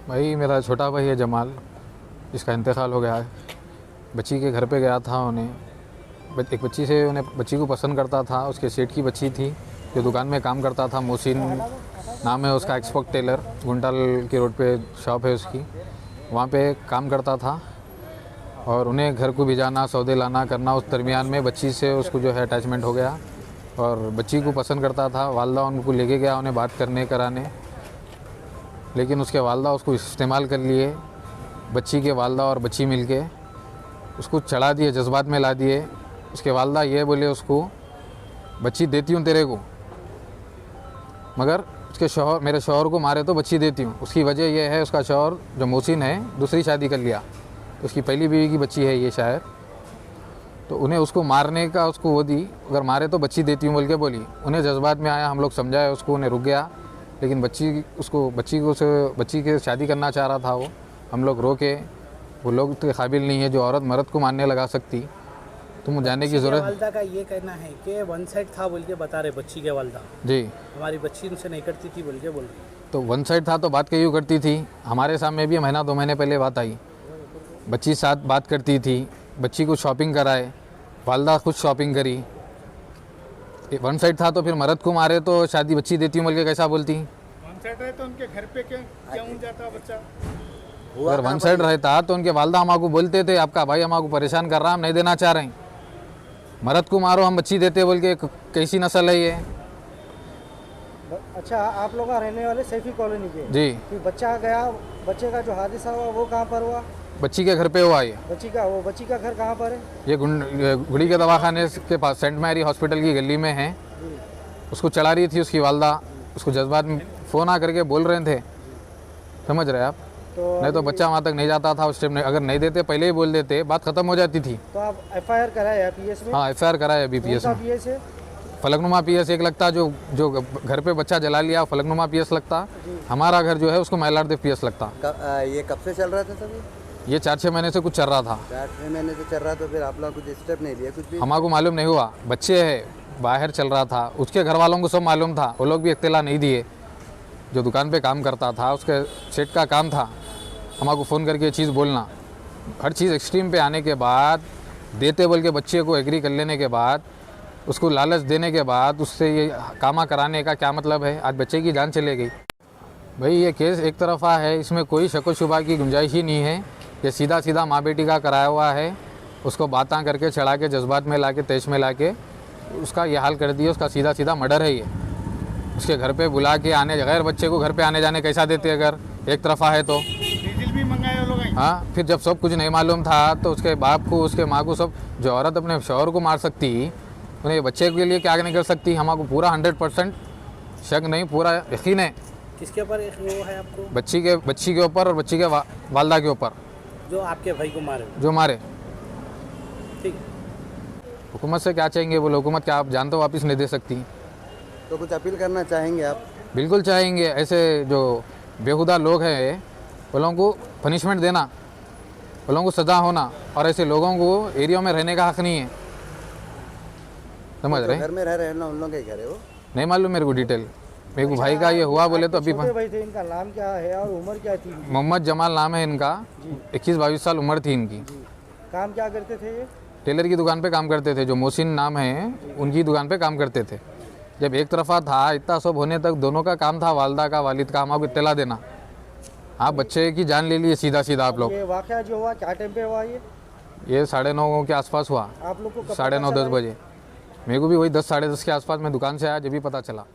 भाई मेरा छोटा भाई है जमाल, जिसका इंतकाल हो गया है। बच्ची के घर पे गया था एक बच्ची को पसंद करता था। उसके सेठ की बच्ची थी जो दुकान में काम करता था। मोहसिन नाम है उसका, एक्सपोर्ट टेलर, गुंटाल के रोड पे शॉप है उसकी, वहाँ पे काम करता था। और उन्हें घर को भिजाना, सौदे लाना करना, उस दरमियान में बच्ची से उसको जो है अटैचमेंट हो गया और बच्ची को पसंद करता था। वालदा उनको लेके गया उन्हें बात करने कराने, लेकिन उसके वालदा उसको इस्तेमाल कर लिए। बच्ची के वालदा और बच्ची मिलके उसको चढ़ा दिए, जज्बात में ला दिए। उसके वालदा ये बोले उसको, बच्ची देती हूँ तेरे को, मगर उसके शौहर, मेरे शौहर को मारे तो बच्ची देती हूँ। उसकी वजह यह है, उसका शौहर जो मोहसिन है दूसरी शादी कर लिया, उसकी पहली बीवी की बच्ची है ये शायद, तो उन्हें उसको मारने का उसको वो दी, अगर मारे तो बच्ची देती हूँ बोल के बोली। उन्हें जज्बात में आया, हम लोग समझाए उसको, उन्हें रुक गया, लेकिन बच्ची के शादी करना चाह रहा था वो। हम लोग रोके, वो लोग तो काबिल नहीं है जो औरत मर्द को मारने लगा सकती। तुम जानने की ज़रूरत। वालदा का ये कहना है कि वन साइड था बोल के बता रहे बच्ची के वालदा जी, हमारी बच्ची उनसे नहीं करती थी बोल के बोल रहे। तो वन साइड था तो बात क्यों करती थी? हमारे सामने भी महीना 2 महीने पहले बात आई, बच्ची साथ बात करती थी, बच्ची को शॉपिंग कराए, वालदा खुद शॉपिंग करी। वन साइड था तो फिर मर्द को मारे तो शादी बच्ची देती हूँ बोल के कैसा बोलती? वन साइड रहे तो उनके घर पे क्यों जाता बच्चा? अगर वन साइड रहता तो उनके वालदा हमारे को बोलते थे, आपका भाई हमारे को परेशान कर रहा, हम नहीं देना चाह रहे हैं, मर्द को मारो हम बच्ची देते बोल के। कैसी नस्ल है ये? अच्छा, आप लोग रहने वाले सैफी कॉलोनी के जी। कि बच्चा गया, बच्चे का जो हादसा हुआ वो कहाँ पर हुआ? बच्ची के घर पे हुआ ये। बच्ची का घर कहाँ पर है? ये गुड़ी के दवाखाने के पास सेंट मैरी हॉस्पिटल की गली में है। उसको चढ़ा रही थी उसकी वालदा, उसको जज्बात में फ़ोन आ करके बोल रहे थे, समझ रहे आप? तो नहीं तो बच्चा वहाँ तक नहीं जाता था उस टाइम। अगर नहीं देते पहले ही बोल देते, बात ख़त्म हो जाती थी। तो आप FIR कराए पीएस में? हाँ, FIR कराया अभी पीएस में। पीएस है फलकनुमा पीएस एक लगता, जो घर पे बच्चा जला लिया फलकनुमा पीएस लगता। हमारा घर जो है उसको मैलारदेव पीएस लगता। ये कब से चल रहा था सर? ये 4-6 महीने से कुछ चल रहा था। 4-6 महीने से चल रहा, तो फिर आप लोग कुछ स्टेप नहीं लिया? कुछ भी हमारे मालूम नहीं हुआ, बच्चे है बाहर चल रहा था, उसके घर वालों को सब मालूम था, वो लोग भी इत्तला नहीं दिए। जो दुकान पे काम करता था उसके सेठ का काम था हमारे को फ़ोन करके ये चीज़ बोलना। हर चीज़ एक्सट्रीम पे आने के बाद, देते बोल के बच्चे को एग्री कर लेने के बाद, उसको लालच देने के बाद उससे ये कामा कराने का क्या मतलब है? आज बच्चे की जान चले गई। भाई ये केस एक तरफा है, इसमें कोई शक शुबा की गुंजाइश ही नहीं है। ये सीधा सीधा माँ बेटी का कराया हुआ है। उसको बातें करके चढ़ा के जज्बात में ला के तेज में ला के उसका ये हाल कर दिया। उसका सीधा सीधा मर्डर है ये। उसके घर पे बुला के आने, गैर बच्चे को घर पे आने जाने कैसा देते अगर एक तरफा है तो? डीजल भी मंगाए लोग। हाँ, फिर जब सब कुछ नहीं मालूम था तो उसके बाप को, उसके माँ को, सब जो औरत अपने शौहर को मार सकती, उन्हें बच्चे के लिए क्या नहीं कर सकती? हमारे को पूरा 100% शक नहीं, पूरा यकीन है। किसके ऊपर वो है आपको? बच्ची के ऊपर और बच्ची के वालदा के ऊपर, जो आपके भाई को मारे। जो मारे। ठीक। हुकूमत से क्या चाहेंगे बोलो? हुकूमत क्या आप जानते हो वापस नहीं दे सकती? तो कुछ अपील करना चाहेंगे आप? बिल्कुल चाहेंगे। ऐसे जो बेहुदा लोग हैं वो लोगों को पनिशमेंट देना, वो लोगों को सज़ा होना, और ऐसे लोगों को एरिया में रहने का हक़ नहीं है। समझ रहे? घर में रह रहे हैं ना, उन लोगों के घर है वो? नहीं मालूम मेरे को डिटेल। मेरे को भाई का ये हुआ बोले तो अभी। छोटे भाई थे, इनका नाम क्या है और उम्र क्या थी? मोहम्मद जमाल नाम है इनका। 21-22 साल उम्र थी इनकी। काम क्या करते थे ये? टेलर की दुकान पे काम करते थे। जो मोहसिन नाम है उनकी दुकान पे काम करते थे। जब एक तरफा था, इतना सब होने तक दोनों का काम था, वालदा का वालिद का, हमारे को इत्तला देना। आप बच्चे की जान ले लिए सीधा सीधा आप लोग। ये वाक़या जो हुआ क्या टाइम पे हुआ ये 9:30 के आसपास हुआ। आप लोग को? 9:30-10 बजे। मेरे को भी वही 10 साढ़े 10 के आसपास मैं दुकान से आया, जब भी पता चला।